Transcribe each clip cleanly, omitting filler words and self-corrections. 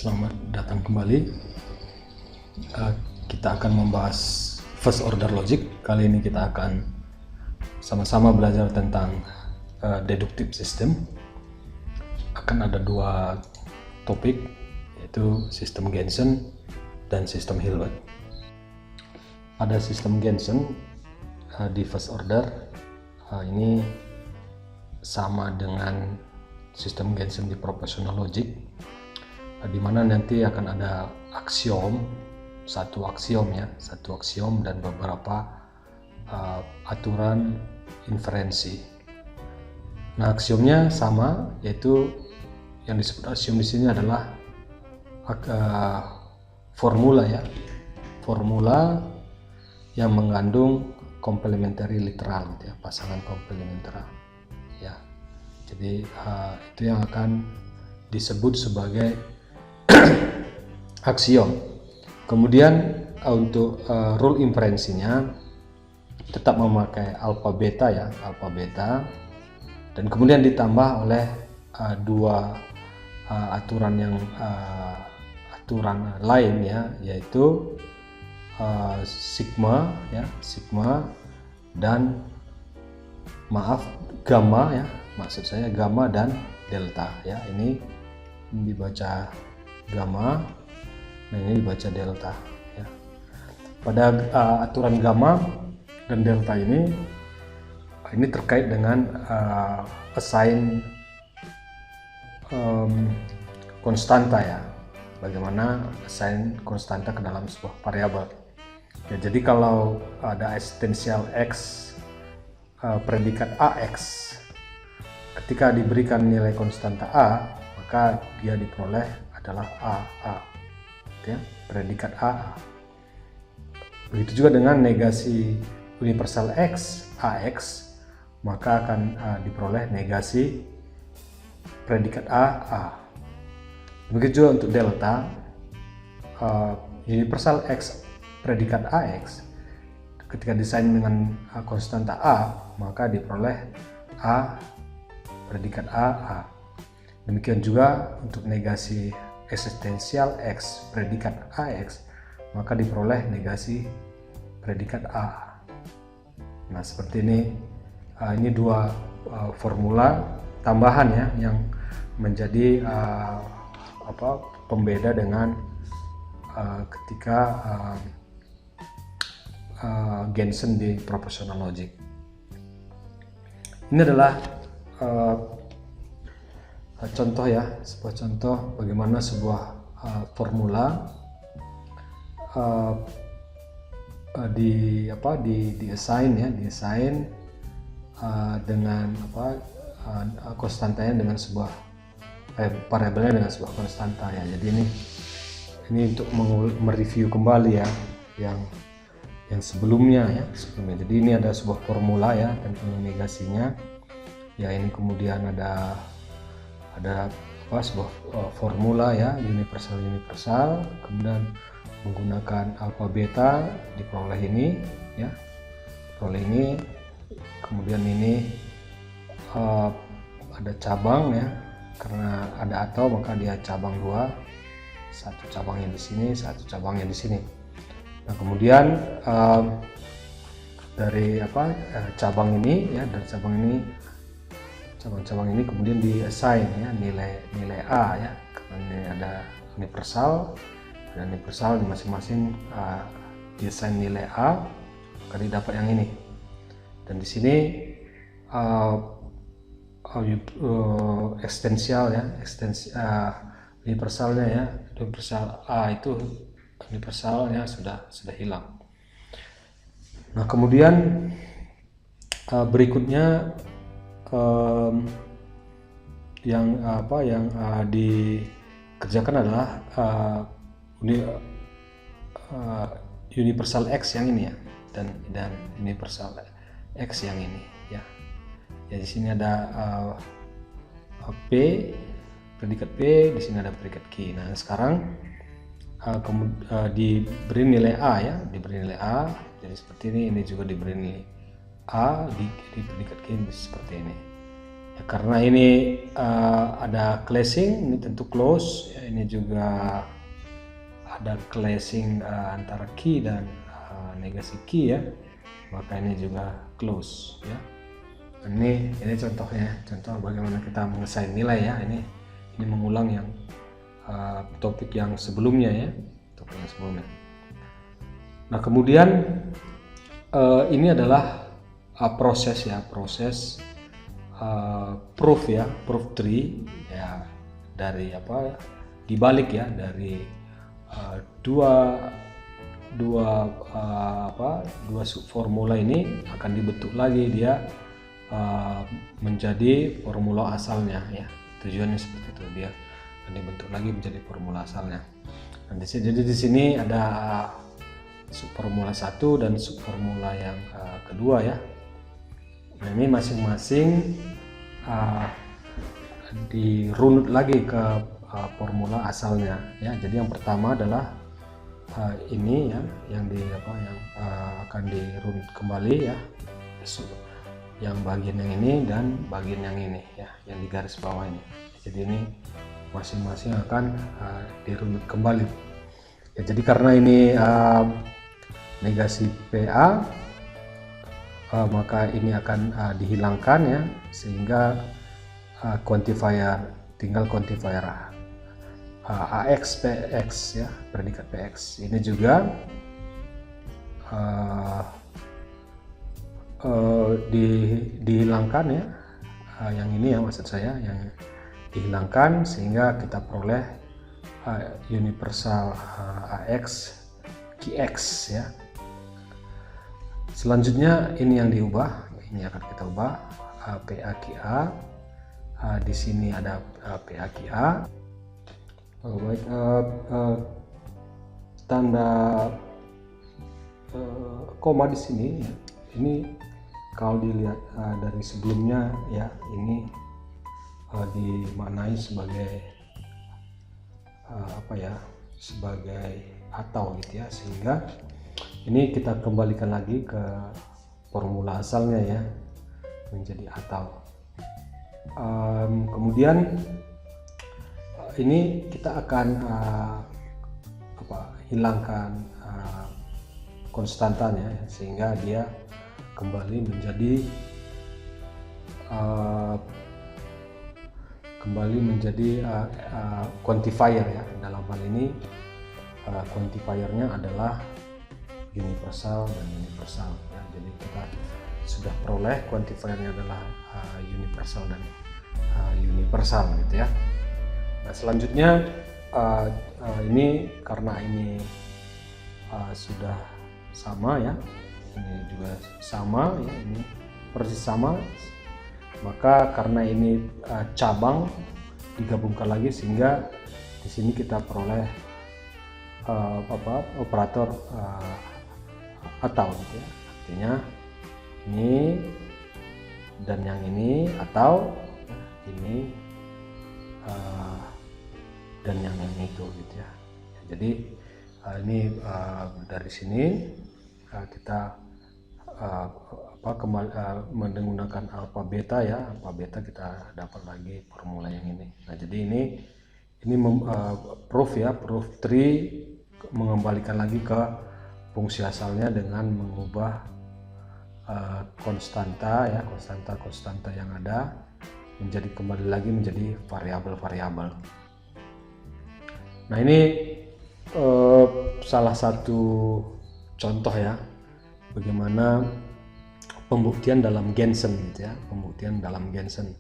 Selamat datang kembali. Kita akan membahas first order logic. Kali ini kita akan sama-sama belajar tentang deductive system. Akan ada dua topik, yaitu sistem Gensen dan sistem Hilbert. Pada sistem Gensen di first order ini sama dengan sistem Gensen di proportional logic, di mana nanti akan ada satu aksiom dan beberapa aturan inferensi. Nah, aksiomnya sama, yaitu yang disebut aksiom di sini adalah formula yang mengandung komplementari literal, pasangan komplementer. Jadi itu yang akan disebut sebagai aksiom. Kemudian untuk rule inferensinya tetap memakai alpha beta, dan kemudian ditambah oleh dua aturan lain, yaitu sigma dan gamma, maksud saya gamma dan delta, ini dibaca gamma, nah ini dibaca delta. Pada aturan gamma dan delta ini terkait dengan assign konstanta, bagaimana assign konstanta ke dalam sebuah variabel. Jadi kalau ada eksistensial x predikat ax, ketika diberikan nilai konstanta a, maka dia diperoleh adalah a, predikat a. Begitu juga dengan negasi universal x, ax, maka akan diperoleh negasi predikat a. Begitu juga untuk delta, universal x predikat ax, ketika desain dengan konstanta a, maka diperoleh a predikat a. Demikian juga untuk negasi eksistensial x predikat ax, maka diperoleh negasi predikat a. Nah, seperti ini dua formula tambahan yang menjadi pembeda dengan ketika Gensen di proportional logic. Ini adalah contoh, sebuah contoh bagaimana sebuah formula di assign dengan konstantanya dengan sebuah variabelnya dengan sebuah konstanta, Jadi ini untuk mereview kembali yang sebelumnya. Jadi ini ada sebuah formula dan negasinya. Ini kemudian ada sebuah formula universal, kemudian menggunakan alpha beta diperoleh ini, kemudian ini ada cabang, karena ada atau maka dia cabang dua, satu cabangnya di sini, satu cabangnya di sini. Nah, kemudian dari cabang ini, dari cabang ini kemudian di-assign nilai A, karena ini ada universal di masing-masing di-assign nilai A, maka didapat yang ini. Dan di sini universalnya, universal A itu universalnya sudah hilang. Nah, kemudian berikutnya yang dikerjakan adalah universal x yang ini, dan universal x yang ini, di sini ada p, predikat p, di sini ada predikat q. Nah, sekarang diberi nilai a, jadi seperti ini juga diberi nilai a, di predikat q seperti ini. Ya, karena ini ada clashing, ini tentu close ya, ini juga ada clashing antara key dan negasi key ya, maka ini juga close ya. Ini contohnya, contoh bagaimana kita mengesain nilai ya. Ini mengulang yang topik yang sebelumnya ya, topik yang sebelumnya. Nah kemudian ini adalah proses ya, proses proof ya, proof tree ya, dari dibalik ya, dari dua subformula ini akan dibentuk lagi dia menjadi formula asalnya ya. Tujuannya seperti itu, dia akan dibentuk lagi menjadi formula asalnya. Nah, jadi di sini ada subformula 1 dan subformula yang kedua ya. Nah ini masing-masing dirunut lagi ke formula asalnya ya. Jadi yang pertama adalah ini ya, yang akan dirunut kembali ya, yang bagian yang ini dan bagian yang ini ya, yang di garis bawah ini. Jadi ini masing-masing akan dirunut kembali ya. Jadi karena ini negasi PA, maka ini akan dihilangkan ya, sehingga quantifier tinggal quantifier AX PX ya, predikat PX ini juga dihilangkan ya, yang ini ya maksud saya, yang dihilangkan sehingga kita peroleh universal AX QX ya. Selanjutnya ini yang diubah, ini akan kita ubah PAQA. Di sini ada PAQA. Baik, tanda koma di sini ya. Ini kalau dilihat dari sebelumnya ya, ini dimaknai sebagai sebagai atau gitu ya, sehingga ini kita kembalikan lagi ke formula asalnya ya, menjadi atau. Kemudian ini kita akan hilangkan konstantanya ya, sehingga dia kembali menjadi quantifier ya. Dalam hal ini quantifiernya adalah universal dan universal ya. Jadi kita sudah peroleh quantifiernya adalah universal dan universal gitu ya. Nah selanjutnya ini karena ini sudah sama ya, ini juga sama ya, ini persis sama, maka karena ini cabang digabungkan lagi sehingga di sini kita peroleh operator atau gitu ya. Artinya ini dan yang ini atau ini dan yang itu gitu ya. Jadi ini dari sini kita menggunakan alfa beta ya, alfa beta kita dapat lagi formula yang ini. Nah jadi ini proof ya, proof tree, mengembalikan lagi ke fungsi asalnya dengan mengubah konstanta ya, konstanta yang ada menjadi kembali lagi menjadi variabel-variabel. Nah ini salah satu contoh ya bagaimana pembuktian dalam Gensen gitu ya, pembuktian dalam Gensen.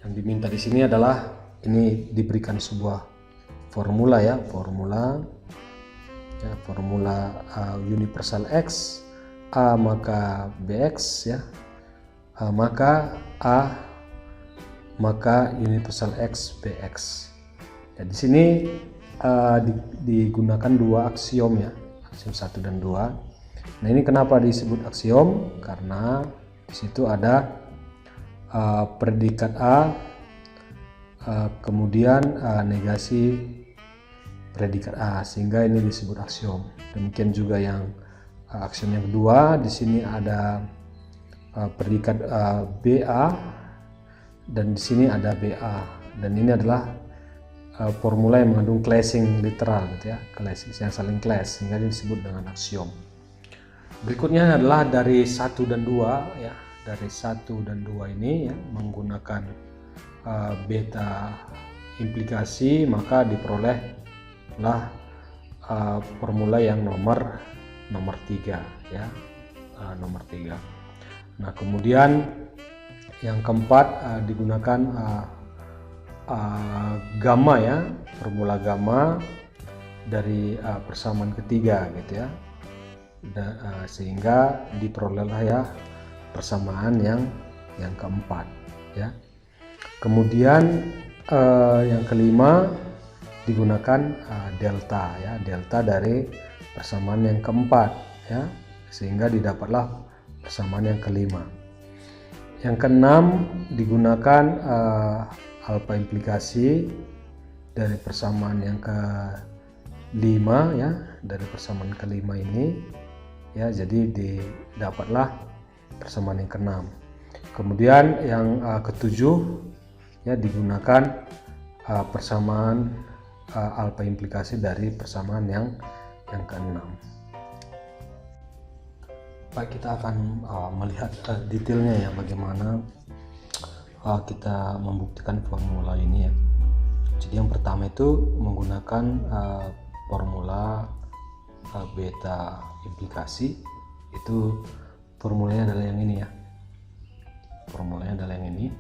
Yang diminta di sini adalah ini diberikan sebuah formula ya, formula universal X, A maka BX ya, A maka A maka universal X BX. Ya, di sini digunakan dua aksiom ya, aksiom 1 dan 2. Nah ini kenapa disebut aksiom? Karena di situ ada predikat A, kemudian negasi predikat A, sehingga ini disebut aksiom. Demikian juga yang aksiom yang kedua, di sini ada predikat BA dan di sini ada BA, dan ini adalah formula yang mengandung clashing literal gitu ya, clashing yang saling clash sehingga disebut dengan aksiom. Berikutnya adalah dari 1 dan 2 ya. Dari 1 dan 2 ini ya, menggunakan beta implikasi, maka diperolehlah formula yang nomor 3 ya, nomor 3. Nah, kemudian yang keempat digunakan gamma ya, formula gamma dari persamaan ketiga gitu ya, sehingga diperolehlah ya persamaan yang keempat ya. Kemudian yang kelima digunakan delta ya, delta dari persamaan yang keempat ya, sehingga didapatlah persamaan yang kelima. Yang keenam digunakan alfa implikasi dari persamaan yang kelima ya, dari persamaan kelima ini ya, jadi didapatlah persamaan yang keenam. Kemudian yang ketujuh ya, digunakan persamaan alfa implikasi dari persamaan yang keenam. Baik, kita akan melihat detailnya ya, bagaimana kita membuktikan formula ini ya. Jadi yang pertama itu menggunakan formula beta implikasi. Itu formulanya adalah yang ini ya, formulanya adalah yang ini.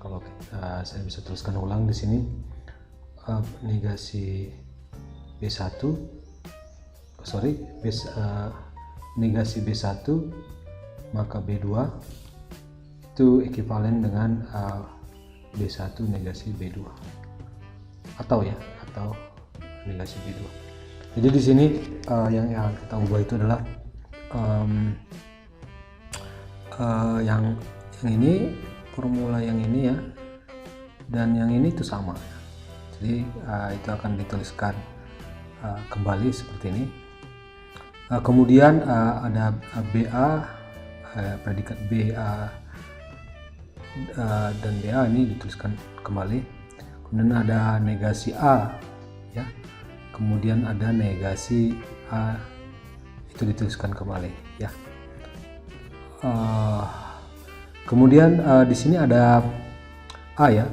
Kalau saya bisa tuliskan ulang di sini, negasi B1 negasi B1 maka B2 itu ekuivalen dengan B1 negasi B2 atau negasi B2. Jadi di sini yang kita ubah itu adalah yang ini, formula yang ini ya, dan yang ini itu sama. Jadi itu akan dituliskan kembali seperti ini. Kemudian ada BA, predikat BA dan BA ini dituliskan kembali. Kemudian ada negasi A ya, kemudian ada negasi A, itu dituliskan kembali ya. Kemudian di sini ada A ya,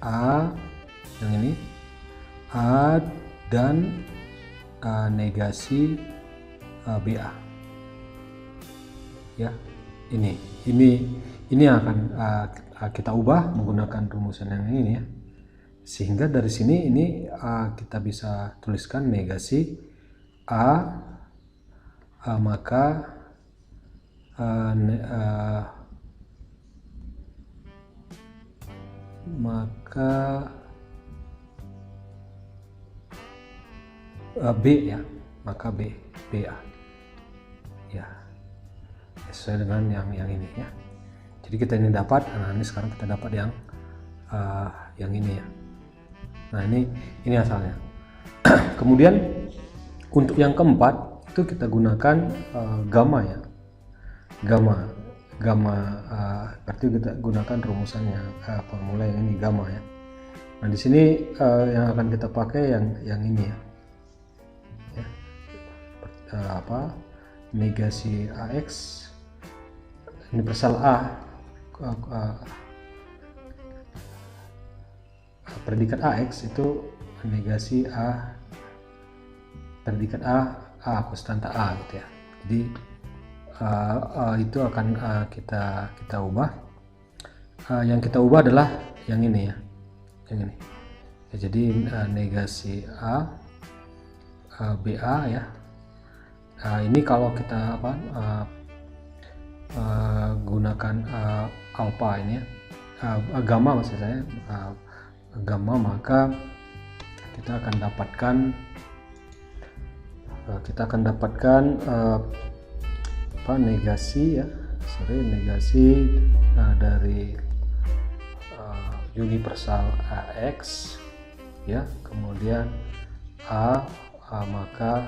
A yang ini, A dan negasi BA ya. Ini akan kita ubah menggunakan rumusan yang ini ya, sehingga dari sini ini kita bisa tuliskan negasi A maka B ya, maka BA ya, sesuai dengan yang ini ya. Jadi kita ini dapat, nah ini sekarang kita dapat yang ini ya. Nah ini asalnya. Kemudian untuk yang keempat itu kita gunakan gamma ya, gamma berarti kita gunakan rumusannya, formula yang ini gamma ya. Nah di sini yang akan kita pakai yang ini ya, negasi AX universal A, predikat AX itu negasi A, predikat A konstanta A gitu ya. Jadi itu akan kita ubah. Yang kita ubah adalah yang ini ya, yang ini ya. Jadi negasi A BA ya. Ini kalau kita gunakan alpha ini ya, gamma maksud saya, gamma, maka kita akan dapatkan negasi ya, negasi dari universal AX ya, kemudian maka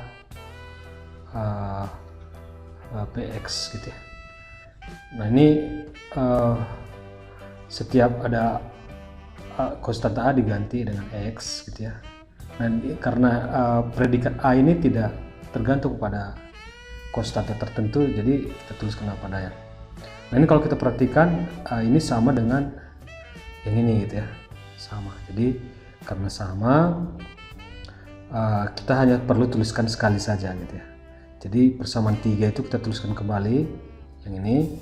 PX gitu ya. Nah ini setiap ada konstanta A diganti dengan X gitu ya. Nah, karena predikat A ini tidak tergantung pada konstanta tertentu, jadi kita tuliskan apa adanya. Nah, ini kalau kita perhatikan ini sama dengan yang ini gitu ya, sama. Jadi karena sama, kita hanya perlu tuliskan sekali saja gitu ya. Jadi persamaan 3 itu kita tuliskan kembali yang ini,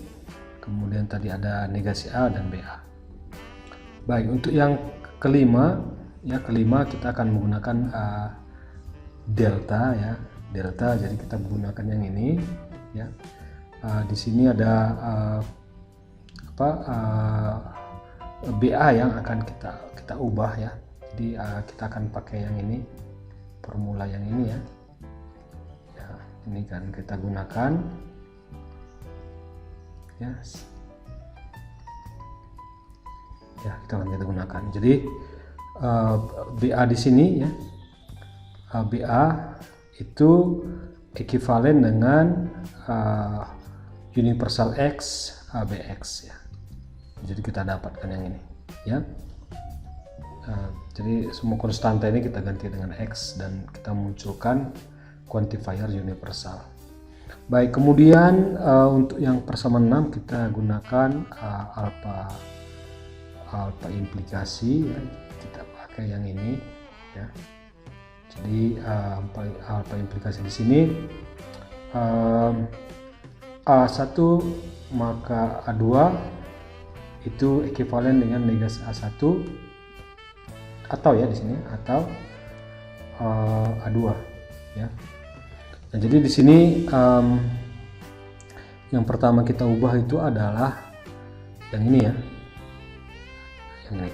kemudian tadi ada negasi A dan BA. Baik, untuk yang kelima kita akan menggunakan delta ya, delta. Jadi kita menggunakan yang ini ya. Di sini ada BA yang akan kita ubah ya. Jadi kita akan pakai yang ini, formula yang ini ya. Ini kan kita gunakan ya, kita gunakan. Jadi BA di sini ya, BA itu ekivalen dengan universal X ABX ya. Jadi kita dapatkan yang ini ya. Jadi semua konstanta ini kita ganti dengan X dan kita munculkan quantifier universal. Baik, kemudian untuk yang persamaan 6 kita gunakan alpha implikasi ya. Kita pakai yang ini ya. Jadi alpha implikasi di sini A1 maka A2 itu ekivalen dengan negasi A1 atau ya di sini atau A2 ya. Nah, jadi di sini yang pertama kita ubah itu adalah yang ini ya, yang ini.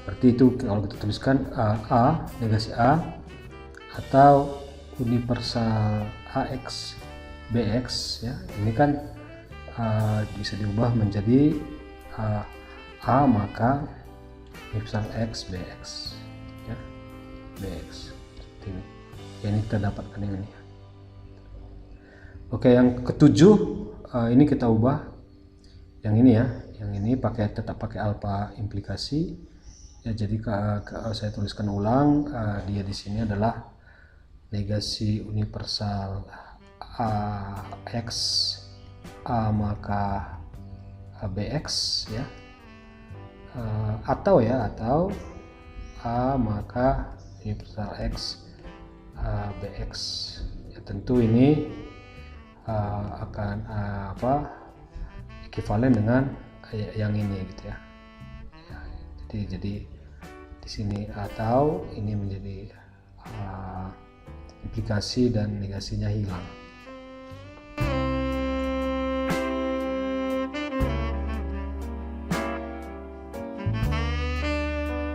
Berarti itu kalau kita tuliskan A negasi A atau universal AX BX ya. Ini kan bisa diubah menjadi A maka universal X BX ya, BX seperti ini. Ya, ini kita dapatkan yang ini. Oke, yang ketujuh ini kita ubah yang ini ya, yang ini tetap pakai alpha implikasi ya. Jadi saya tuliskan ulang, dia di sini adalah negasi universal X A maka BX ya, atau A maka universal X BX ya. Tentu ini akan ekivalen dengan yang ini gitu ya. Jadi di sini atau ini menjadi implikasi dan negasinya hilang.